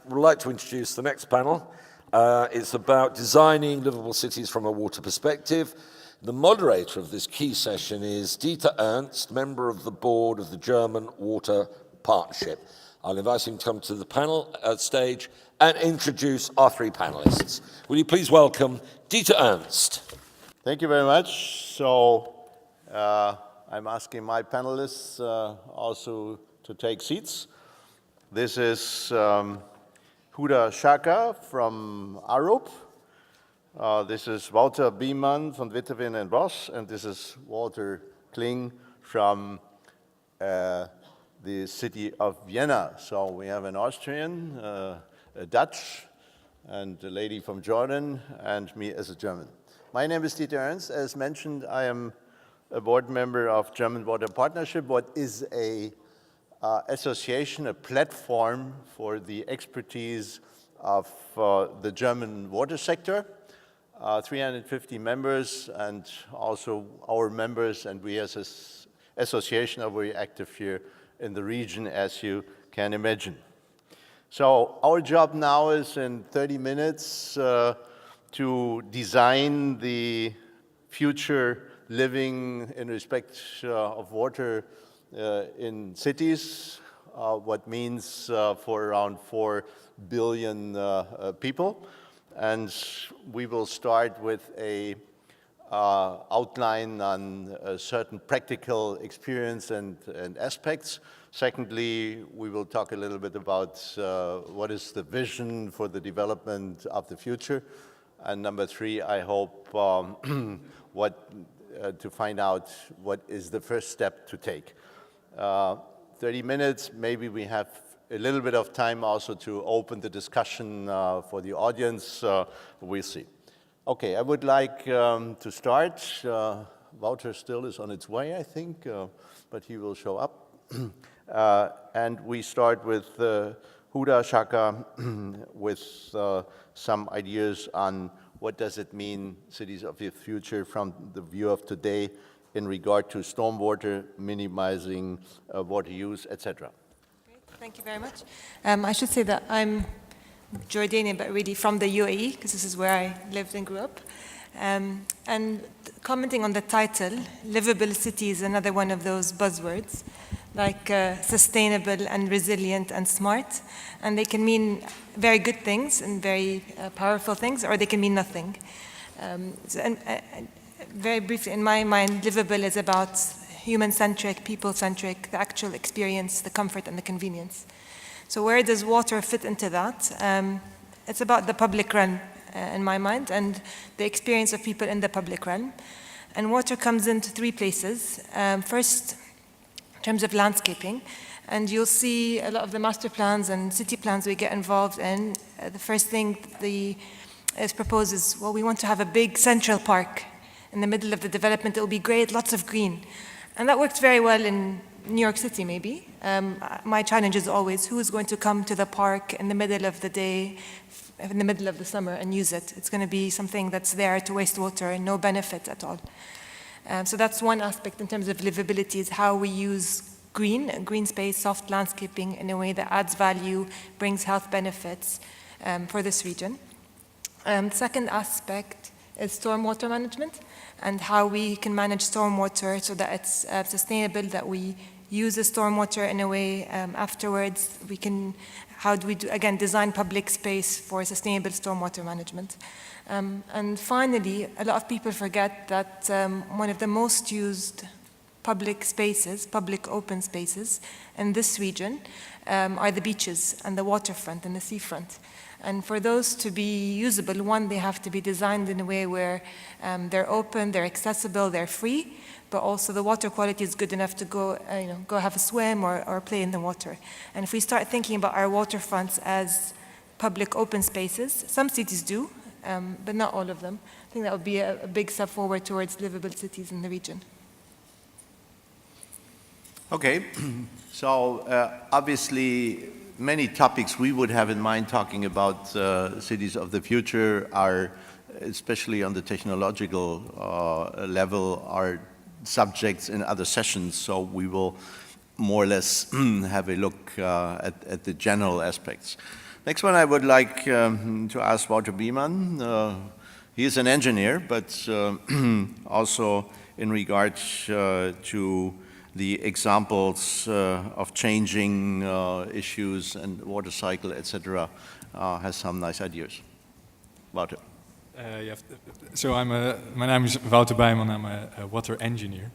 would like to introduce the next panel. It's about designing livable cities from a water perspective. The moderator of this key session is Dieter Ernst, member of the board of the German Water Partnership. I'll invite him to come to the panel stage and introduce our three panelists. Will you please welcome Dieter Ernst? Thank you very much. So I'm asking my panelists also to take seats. This is Huda Schaka from Arup. This is Wouter Biemann from Witteveen and Bosch, and this is Walter Kling from the city of Vienna. So we have an Austrian, a Dutch, and a lady from Jordan, and me as a German. My name is Dieter Ernst. As mentioned, I am a board member of German Water Partnership, what is a association, a platform for the expertise of the German water sector. 350 members, and also our members, and we as an association are very active here in the region, as you can imagine. So our job now is in 30 minutes to design the future living in respect of water in cities, what means for around 4 billion people. And we will start with a outline on certain practical experience and aspects. Secondly, we will talk a little bit about what is the vision for the development of the future. And number three, I hope to find out what is the first step to take. 30 minutes, maybe we have a little bit of time also to open the discussion for the audience. We'll see. Okay, I would like to start. Wouter still is on its way, I think, but he will show up. And we start with Huda Schaka with some ideas on what does it mean, cities of the future, from the view of today in regard to stormwater, minimizing water use, etc. Thank you very much. I should say that I'm Jordanian, but really from the UAE, because this is where I lived and grew up. And commenting on the title, livable city is another one of those buzzwords, like sustainable and resilient and smart. And they can mean very good things and very powerful things, or they can mean nothing. Very briefly, in my mind, livable is about human-centric, people-centric, the actual experience, the comfort and the convenience. So where does water fit into that? It's about the public realm, in my mind, and the experience of people in the public realm. And water comes into three places. First, in terms of landscaping, and you'll see a lot of the master plans and city plans we get involved in. The first thing is proposed is, well, we want to have a big central park in the middle of the development. It will be great, lots of green. And that works very well in New York City, maybe. My challenge is always, who is going to come to the park in the middle of the day, in the middle of the summer, and use it? It's going to be something that's there to waste water and no benefit at all. So that's one aspect in terms of livability, is how we use green space, soft landscaping in a way that adds value, brings health benefits for this region. Second aspect is stormwater management, and how we can manage stormwater so that it's sustainable, that we use the stormwater in a way afterwards. How do we design public space for sustainable stormwater management? And finally, a lot of people forget that one of the most used public spaces, public open spaces in this region are the beaches and the waterfront and the seafront. And for those to be usable, one, they have to be designed in a way where they're open, they're accessible, they're free, but also the water quality is good enough to go have a swim or play in the water. And if we start thinking about our waterfronts as public open spaces, some cities do, but not all of them. I think that would be a big step forward towards livable cities in the region. Okay, so obviously many topics we would have in mind talking about cities of the future are, especially on the technological level, are subjects in other sessions, so we will more or less have a look at the general aspects. Next one I would like to ask Walter Biemann. He is an engineer, but also in regards to the examples of changing issues and water cycle, etc., has some nice ideas. Walter. Yeah, so my name is Wouter Bijman. I'm a water engineer.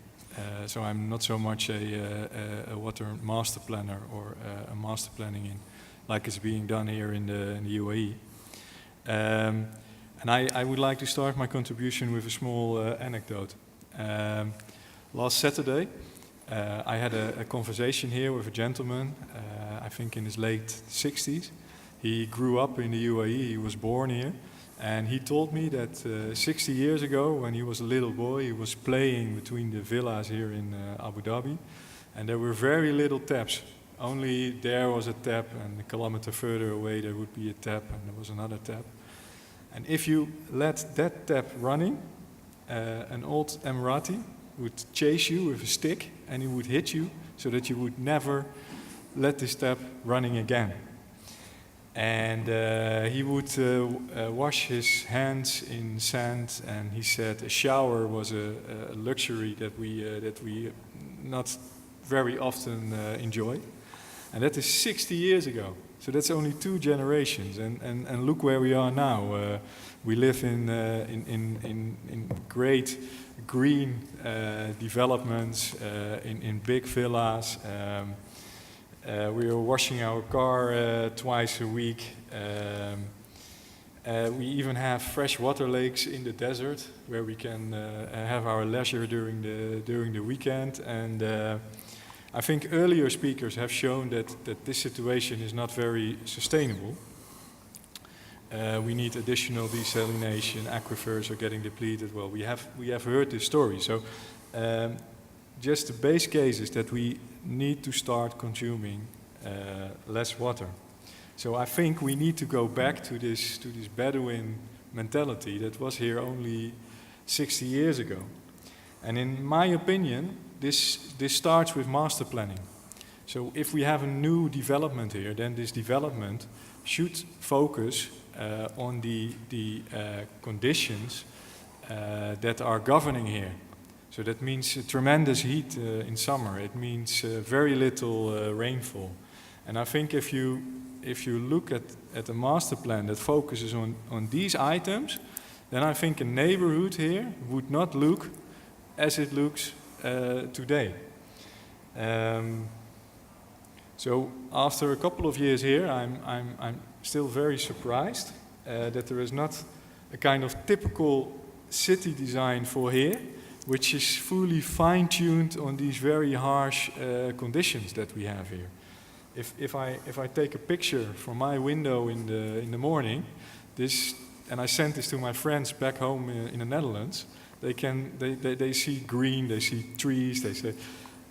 So I'm not so much a water master planner or a master planning in like it's being done here in the UAE. And I would like to start my contribution with a small anecdote. Last Saturday, I had a conversation here with a gentleman, I think in his late 60s. He grew up in the UAE, he was born here. And he told me that 60 years ago, when he was a little boy, he was playing between the villas here in Abu Dhabi. And there were very little taps. Only there was a tap, and a kilometer further away there would be a tap, and there was another tap. And if you let that tap running, an old Emirati would chase you with a stick, and he would hit you, so that you would never let this tap running again. And he would wash his hands in sand, and he said a shower was a luxury that we not very often enjoy. And that is 60 years ago. So that's only 2 generations. And look where we are now. We live in great green developments, in big villas. We are washing our car twice a week. We even have fresh water lakes in the desert where we can have our leisure during the weekend. And I think earlier speakers have shown that this situation is not very sustainable. We need additional desalination. Aquifers are getting depleted. Well, we have heard this story. So just the base case is that we need to start consuming less water. So I think we need to go back to this Bedouin mentality that was here only 60 years ago. And in my opinion, this starts with master planning. So if we have a new development here, then this development should focus on the conditions that are governing here. So that means tremendous heat in summer. It means very little rainfall. And I think if you look at a master plan that focuses on these items, then I think a neighborhood here would not look as it looks today. So after a couple of years here, I'm still very surprised that there is not a kind of typical city design for here, which is fully fine-tuned on these very harsh conditions that we have here. If I take a picture from my window in the morning, and I send this to my friends back home in the Netherlands, they see green, they see trees, they say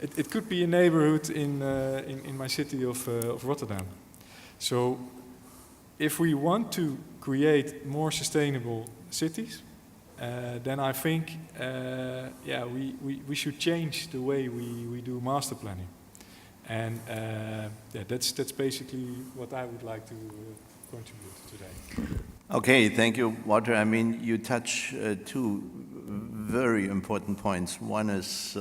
it could be a neighborhood in my city of Rotterdam. So if we want to create more sustainable cities, then I think we should change the way we do master planning. And that's basically what I would like to contribute today. Okay, thank you, Walter. I mean, you touch 2 very important points. One is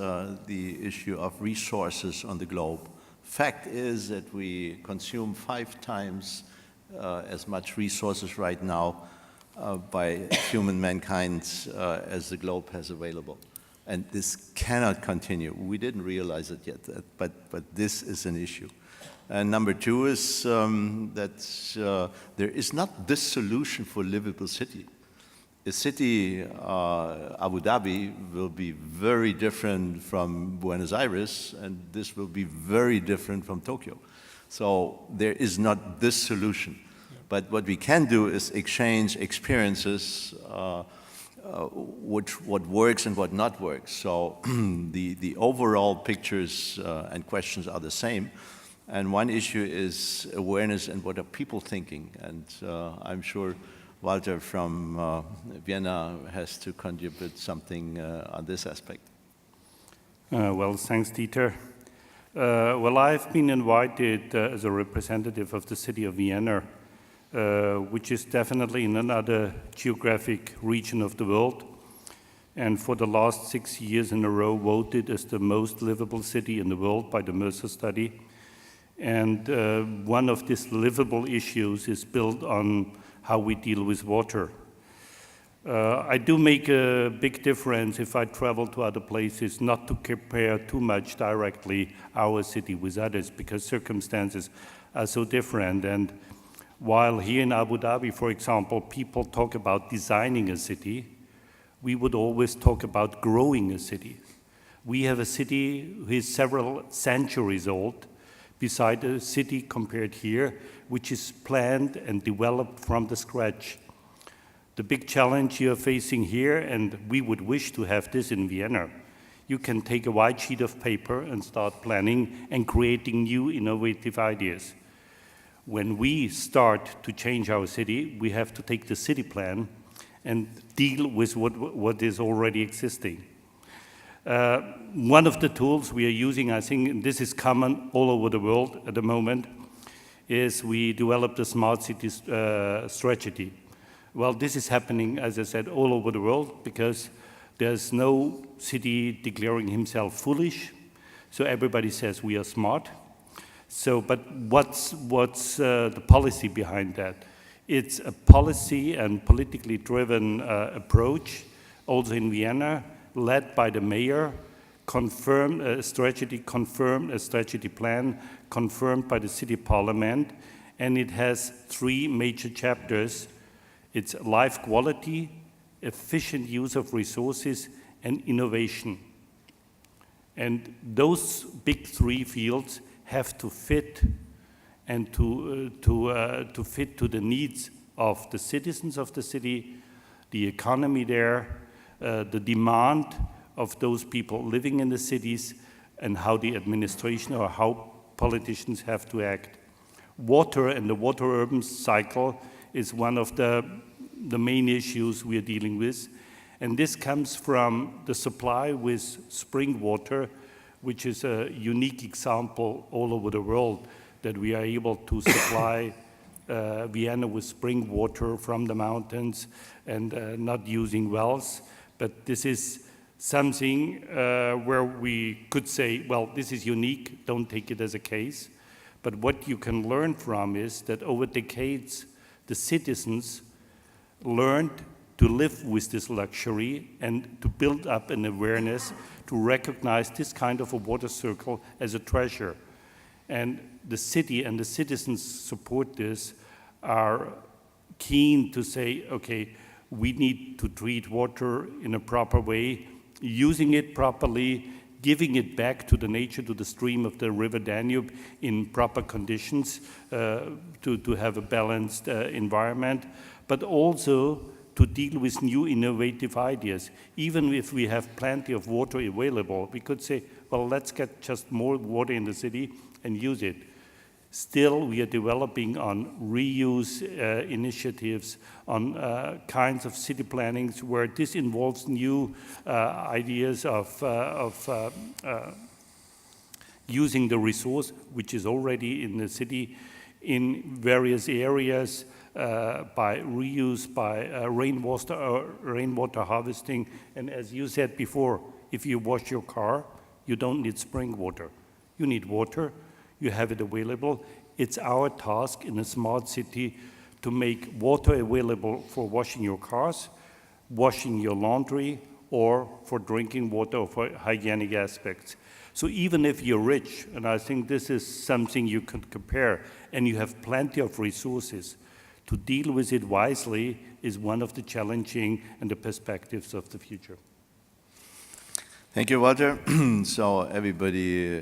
the issue of resources on the globe. Fact is that we consume 5 times as much resources right now by human mankind as the globe has available. And this cannot continue. We didn't realize it yet, but this is an issue. And number 2 is that there is not this solution for livable city. A city, Abu Dhabi, will be very different from Buenos Aires, and this will be very different from Tokyo. So there is not this solution. But what we can do is exchange experiences, what works and what not works. So the overall pictures and questions are the same. And one issue is awareness and what are people thinking. And I'm sure Walter from Vienna has to contribute something on this aspect. Well, thanks, Dieter. Well, I've been invited as a representative of the city of Vienna which is definitely in another geographic region of the world, and for the last 6 years in a row voted as the most livable city in the world by the Mercer study. And one of these livable issues is built on how we deal with water. I do make a big difference if I travel to other places, not to compare too much directly our city with others, because circumstances are so different. And while here in Abu Dhabi, for example, people talk about designing a city, we would always talk about growing a city. We have a city who is several centuries old, beside a city compared here, which is planned and developed from the scratch. The big challenge you're facing here, and we would wish to have this in Vienna, you can take a white sheet of paper and start planning and creating new innovative ideas. When we start to change our city, we have to take the city plan and deal with what is already existing. One of the tools we are using, I think, and this is common all over the world at the moment, is we developed a smart city strategy. Well, this is happening, as I said, all over the world because there's no city declaring himself foolish. So everybody says we are smart. So, but what's the policy behind that? It's a policy and politically driven approach, also in Vienna, led by the mayor, confirmed a strategy plan, confirmed by the city parliament, and it has 3 major chapters. It's life quality, efficient use of resources, and innovation. And those big 3 fields have to fit and to fit to the needs of the citizens of the city, the economy there, the demand of those people living in the cities, and how the administration or how politicians have to act. Water and the water-urban cycle is one of the main issues we are dealing with. And this comes from the supply with spring water, which is a unique example all over the world, that we are able to supply Vienna with spring water from the mountains and not using wells. But this is something where we could say, well, this is unique, don't take it as a case. But what you can learn from is that over decades, the citizens learned to live with this luxury and to build up an awareness to recognize this kind of a water circle as a treasure. And the city and the citizens support this, are keen to say, okay, we need to treat water in a proper way, using it properly, giving it back to the nature, to the stream of the river Danube in proper conditions to have a balanced environment, but also to deal with new innovative ideas. Even if we have plenty of water available, we could say, well, let's get just more water in the city and use it. Still, we are developing on reuse initiatives, on kinds of city plannings where this involves new ideas of using the resource, which is already in the city, in various areas, by reuse, by rainwater harvesting. And as you said before, if you wash your car, you don't need spring water. You need water. You have it available. It's our task in a smart city to make water available for washing your cars, washing your laundry, or for drinking water or for hygienic aspects. So even if you're rich, and I think this is something you can compare, and you have plenty of resources, to deal with it wisely is one of the challenging and the perspectives of the future. Thank you, Walter. So everybody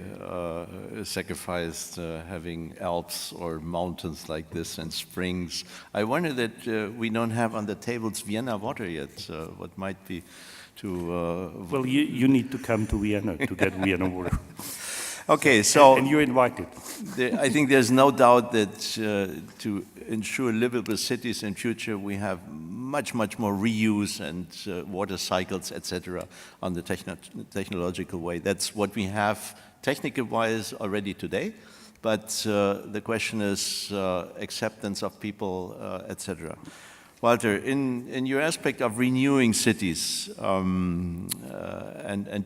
sacrificed having Alps or mountains like this and springs. I wonder that we don't have on the tables Vienna water yet. What might be to... Well, you need to come to Vienna to get Vienna water. Okay, so... And you're invited. I think there's no doubt that to ensure livable cities in future, we have much more reuse and water cycles, etc., on the technological way. That's what we have technical-wise already today. but the question is acceptance of people, etc. Walter, in your aspect of renewing cities and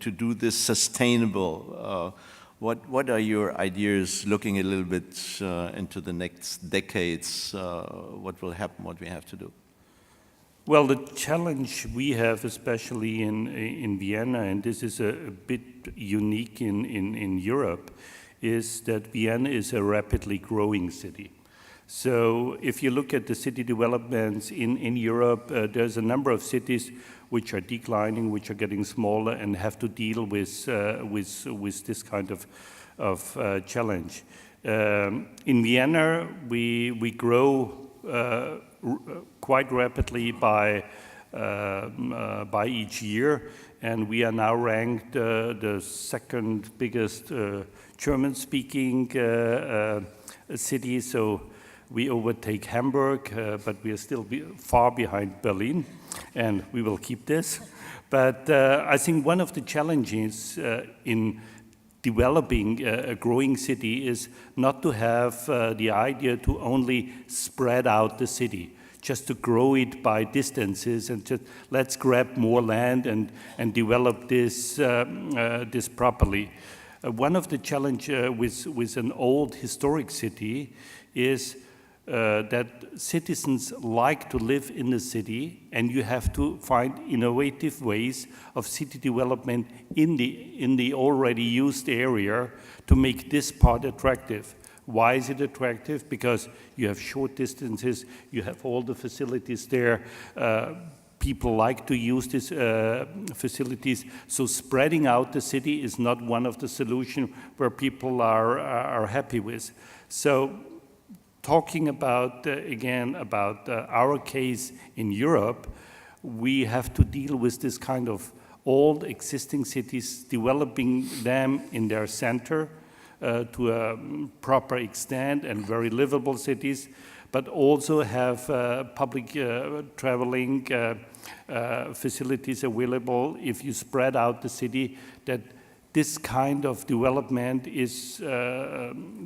to do this sustainable, what are your ideas looking a little bit into the next decades? What will happen, what we have to do? Well, the challenge we have, especially in Vienna, and this is a bit unique in Europe, is that Vienna is a rapidly growing city. So if you look at the city developments in Europe, there's a number of cities which are declining, which are getting smaller and have to deal with this kind of challenge. In Vienna, we grow quite rapidly by each year, and we are now ranked the second biggest German-speaking city. So we overtake Hamburg, but we are still far behind Berlin, and we will keep this. But I think one of the challenges in developing a growing city is not to have the idea to only spread out the city, just to grow it by distances and just let's grab more land and develop this properly. One of the challenges with an old historic city is that citizens like to live in the city, and you have to find innovative ways of city development in the already used area to make this part attractive. Why is it attractive? Because you have short distances, you have all the facilities there, people like to use these facilities, so spreading out the city is not one of the solutions where people are happy with. So talking about, again, about our case in Europe, we have to deal with this kind of old existing cities, developing them in their center to a proper extent and very livable cities, but also have public traveling facilities available. If you spread out the city, that this kind of development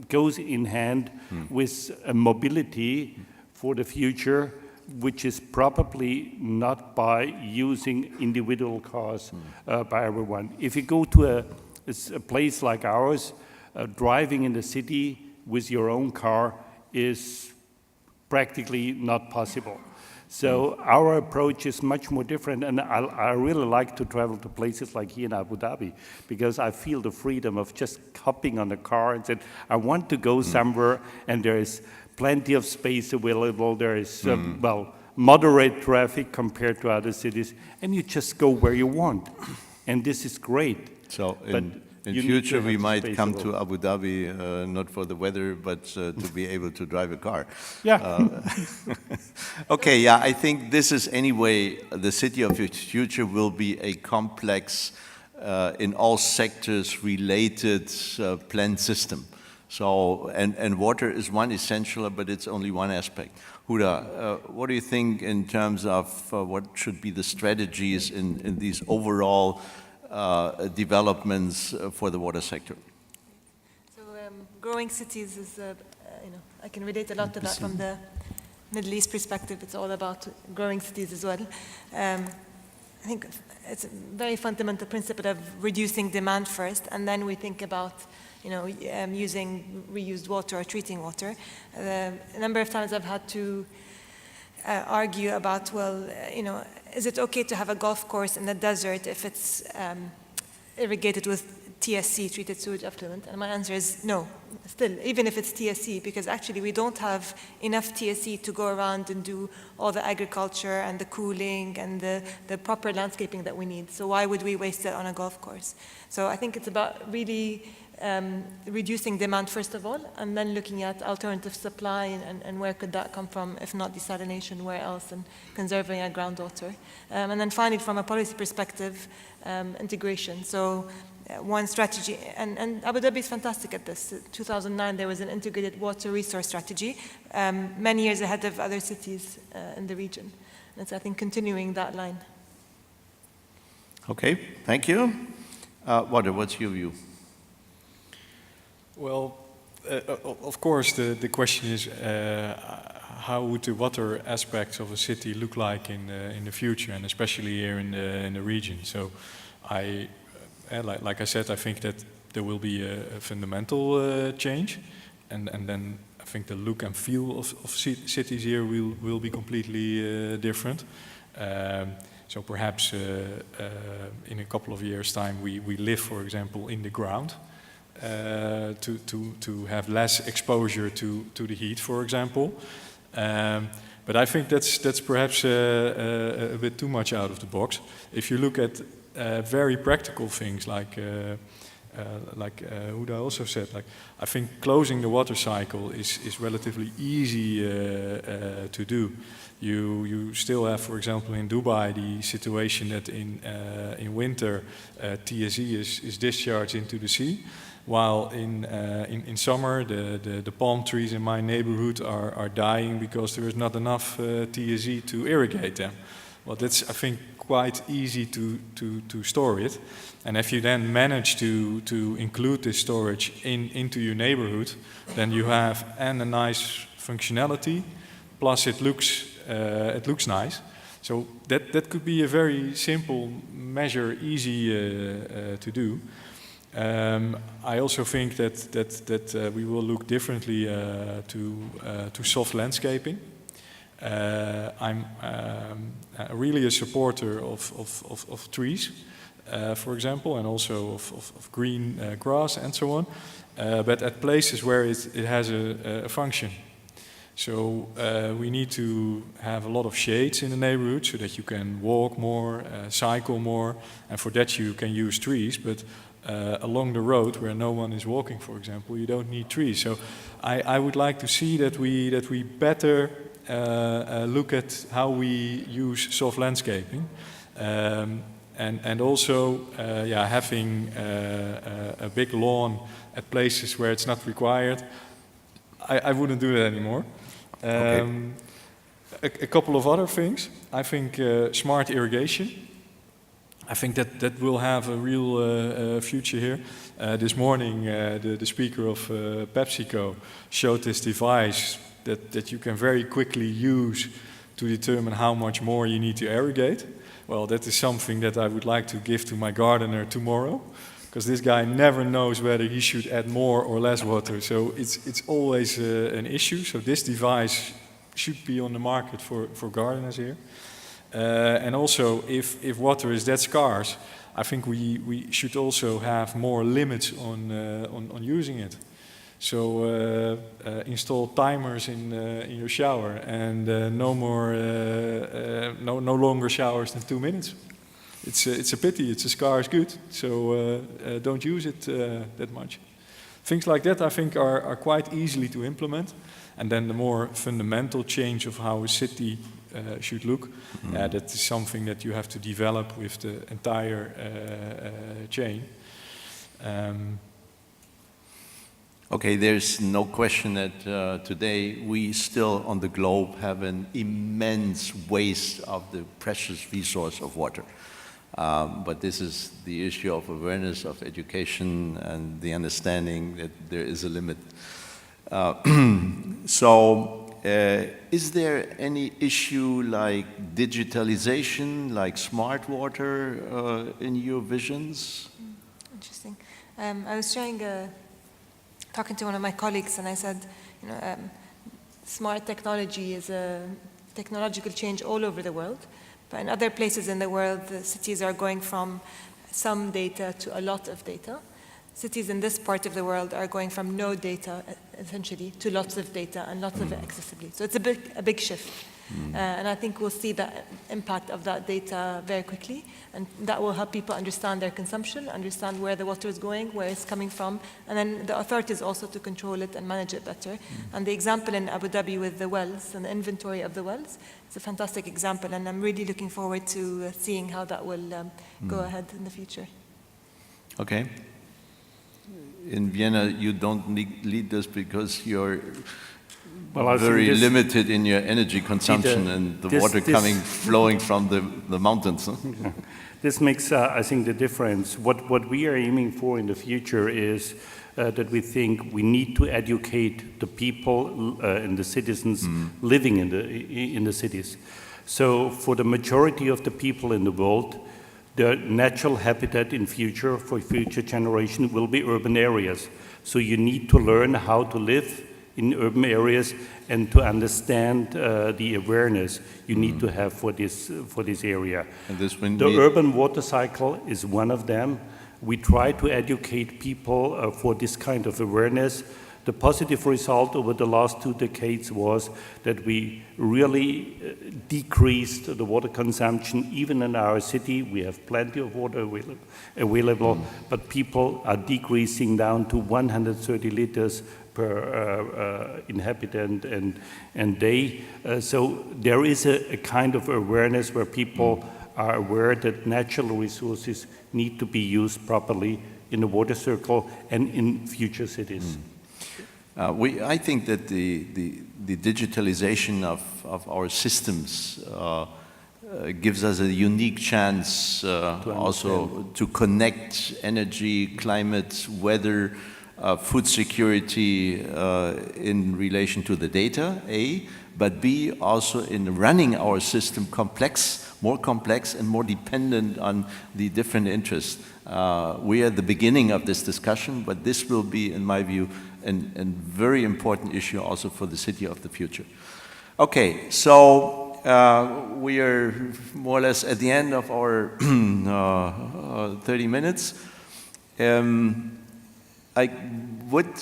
goes in hand with a mobility for the future, which is probably not by using individual cars by everyone. If you go to a place like ours, driving in the city with your own car is practically not possible. So our approach is much more different, and I really like to travel to places like here in Abu Dhabi, because I feel the freedom of just hopping on a car and saying, I want to go somewhere, and there is plenty of space available, there is, well, moderate traffic compared to other cities, and you just go where you want. And this is great. So in future, we might come to Abu Dhabi, not for the weather, but to be able to drive a car. Yeah. Okay, yeah, I think this is anyway, the city of the future will be a complex, in all sectors related planned system. So, and water is one essential, but it's only one aspect. Huda, what do you think in terms of what should be the strategies in these overall developments for the water sector? So growing cities is, I can relate a lot to that from the Middle East perspective. It's all about growing cities as well. I think it's a very fundamental principle of reducing demand first, and then we think about using reused water or treating water. A number of times I've had to argue about, well, is it okay to have a golf course in the desert if it's irrigated with TSC, treated sewage effluent? And my answer is no, still, even if it's TSC, because actually we don't have enough TSC to go around and do all the agriculture and the cooling and the proper landscaping that we need. So why would we waste it on a golf course? So I think it's about really reducing demand first of all, and then looking at alternative supply and where could that come from, if not desalination, where else, and conserving our groundwater. And then finally, from a policy perspective, integration. So one strategy, and Abu Dhabi is fantastic at this. In 2009, there was an integrated water resource strategy, many years ahead of other cities in the region. And it's, I think, continuing that line. Okay, thank you. Walter, what's your view? Well, Of course, the question is how would the water aspects of a city look like in the future, and especially here in the region. So, like I said, I think that there will be a fundamental change, and then I think the look and feel of cities here will be completely different. So perhaps in a couple of years' time, we live, for example, in the ground. To have less exposure to the heat, for example. But I think that's perhaps a bit too much out of the box. If you look at very practical things like Huda also said, like I think closing the water cycle is relatively easy to do. You still have, for example, in Dubai, the situation that in winter TSE is discharged into the sea. While in summer, the palm trees in my neighborhood are dying because there is not enough TSE to irrigate them. Well, that's, I think, quite easy to store it. And if you then manage to include this storage into your neighborhood, then you have a nice functionality, plus it looks nice. So that could be a very simple measure, easy to do. I also think that we will look differently to soft landscaping. I'm really a supporter of trees, for example, and also of green grass and so on, but at places where it has a function. So we need to have a lot of shades in the neighborhood so that you can walk more, cycle more, and for that you can use trees. But along the road where no one is walking, for example, you don't need trees. So I would like to see that we better look at how we use soft landscaping, and also having a big lawn at places where it's not required. I wouldn't do that anymore. A couple of other things. I think smart irrigation. I think that will have a real future here. This morning, the speaker of PepsiCo showed this device that you can very quickly use to determine how much more you need to irrigate. Well, that is something that I would like to give to my gardener tomorrow, because this guy never knows whether he should add more or less water. So it's always an issue. So this device should be on the market for gardeners here. And also, if water is that scarce, I think we should also have more limits on using it. So install timers in your shower, and no longer showers than 2 minutes. It's a pity. It's a scarce good. So don't use it that much. Things like that, I think, are quite easily to implement. And then the more fundamental change of how a city should look, that is something that you have to develop with the entire chain. Okay, there's no question that today we still on the globe have an immense waste of the precious resource of water. But this is the issue of awareness, of education, and the understanding that there is a limit. Is there any issue like digitalization, like smart water in your visions? Interesting. I was talking to one of my colleagues, and I said, smart technology is a technological change all over the world. But in other places in the world, the cities are going from some data to a lot of data. Cities in this part of the world are going from no data, essentially, to lots of data and lots of it accessibly. So it's a big shift. And I think we'll see the impact of that data very quickly. And that will help people understand their consumption, understand where the water is going, where it's coming from, and then the authorities also to control it and manage it better. And the example in Abu Dhabi with the wells and the inventory of the wells is a fantastic example. And I'm really looking forward to seeing how that will go ahead in the future. Okay. In Vienna, you don't lead this because you're very limited in your energy consumption and the water flowing from the mountains. This makes, I think, the difference. What we are aiming for in the future is that we think we need to educate the people and the citizens living in the cities. So for the majority of the people in the world, the natural habitat in future for future generation will be urban areas. So you need to learn how to live in urban areas and to understand the awareness you need to have for this area. And this the urban water cycle is one of them. We try to educate people for this kind of awareness. The positive result over the last 2 decades was that we really decreased the water consumption. Even in our city, we have plenty of water available, but people are decreasing down to 130 liters per inhabitant and day. So there is a kind of awareness where people are aware that natural resources need to be used properly in the water circle and in future cities. I think that the digitalization of our systems gives us a unique chance also to connect energy, climate, weather, food security in relation to the data, A, but B, also in running our system more complex and more dependent on the different interests. We are at the beginning of this discussion, but this will be, in my view, a very important issue also for the city of the future. Okay, so we are more or less at the end of our 30 minutes. I would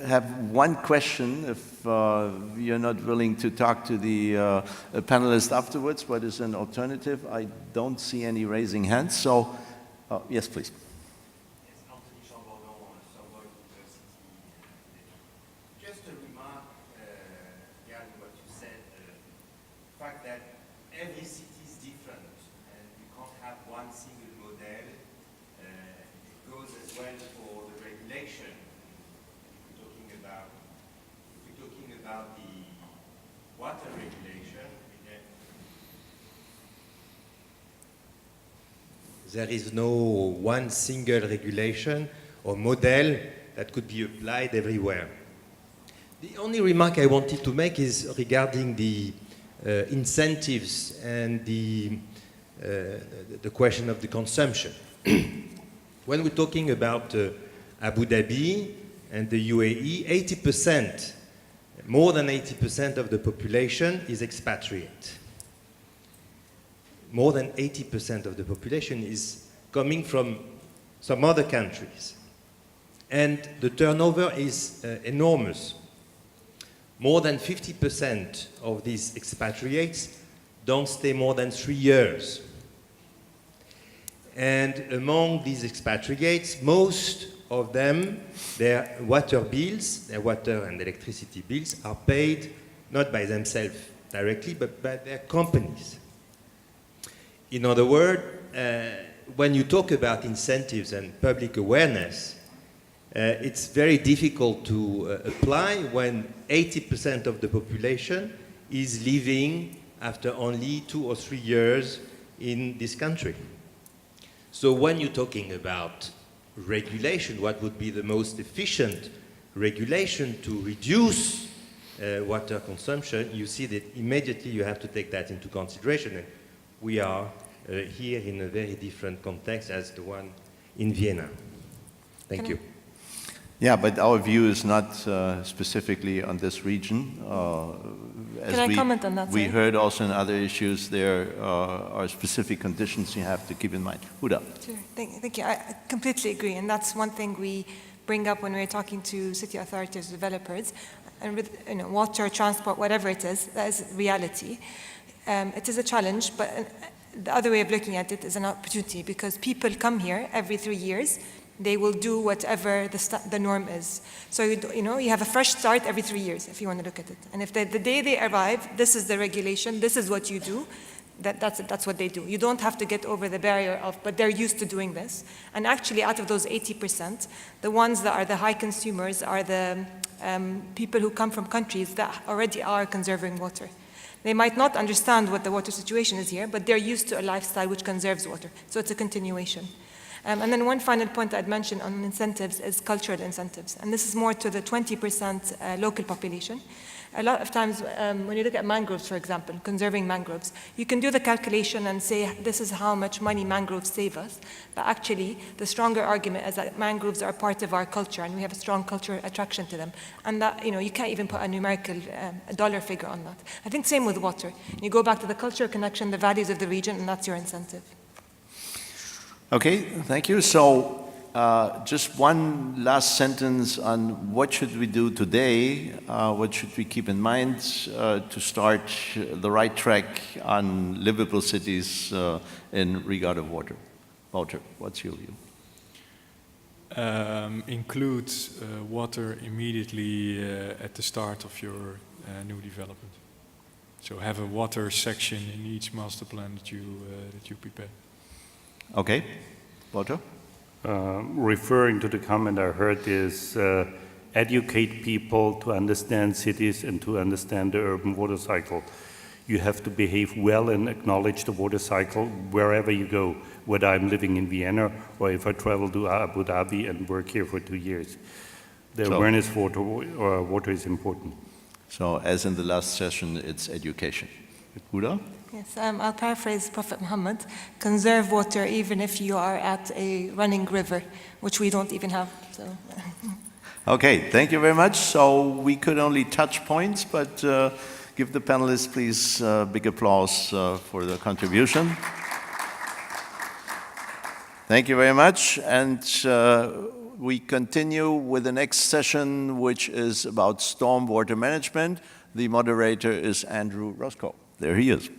have one question, if you're not willing to talk to the panelists afterwards. What is an alternative? I don't see any raising hands, so yes, please. Just a remark regarding what you said, the fact that every city is different and you can't have one single model. It goes as well for the regulation. If we're talking about the water regulation, there is no one single regulation or model that could be applied everywhere. The only remark I wanted to make is regarding the incentives and the question of the consumption. When we're talking about Abu Dhabi and the UAE, 80%, more than 80% of the population is expatriate. More than 80% of the population is coming from some other countries. And the turnover is enormous. More than 50% of these expatriates don't stay more than 3 years. And among these expatriates, most of them, their water bills, their water and electricity bills are paid not by themselves directly, but by their companies. In other words, when you talk about incentives and public awareness, it's very difficult to apply when 80% of the population is living after only 2 or 3 years in this country. So when you're talking about regulation, what would be the most efficient regulation to reduce water consumption, you see that immediately you have to take that into consideration. And we are here in a very different context as the one in Vienna. Thank you. Yeah, but our view is not specifically on this region. Can I comment on that? We sorry? heard also in other issues there are specific conditions you have to keep in mind. Huda. Sure. Thank you. I completely agree. And that's one thing we bring up when we're talking to city authorities, developers. And with water, transport, whatever it is, that is reality. It is a challenge, but the other way of looking at it is an opportunity because people come here every 3 years. They will do whatever the norm is. So, you have a fresh start every 3 years, if you want to look at it. And if the day they arrive, this is the regulation, this is what you do, that's what they do. You don't have to get over the barrier of, but they're used to doing this. And actually, out of those 80%, the ones that are the high consumers are the people who come from countries that already are conserving water. They might not understand what the water situation is here, but they're used to a lifestyle which conserves water. So it's a continuation. And then one final point I'd mention on incentives is cultural incentives. And this is more to the 20% local population. A lot of times, when you look at mangroves, for example, conserving mangroves, you can do the calculation and say, this is how much money mangroves save us. But actually, the stronger argument is that mangroves are part of our culture, and we have a strong cultural attraction to them. And that, you can't even put a numerical a dollar figure on that. I think same with water. You go back to the cultural connection, the values of the region, and that's your incentive. Okay, thank you. So just one last sentence on what should we do today, what should we keep in mind to start the right track on livable cities in regard of water. Wouter, what's your view? Include water immediately at the start of your new development. So have a water section in each master plan that you prepare. Okay, Wouter? Referring to the comment I heard is educate people to understand cities and to understand the urban water cycle. You have to behave well and acknowledge the water cycle wherever you go, whether I'm living in Vienna or if I travel to Abu Dhabi and work here for 2 years. The awareness for water is important. So as in the last session, it's education. Huda? Yes, I'll paraphrase Prophet Muhammad, conserve water even if you are at a running river, which we don't even have. So. Okay, thank you very much. So we could only touch points, but give the panelists, please, big applause for the contribution. Thank you very much. And we continue with the next session, which is about stormwater management. The moderator is Andrew Roscoe. There he is.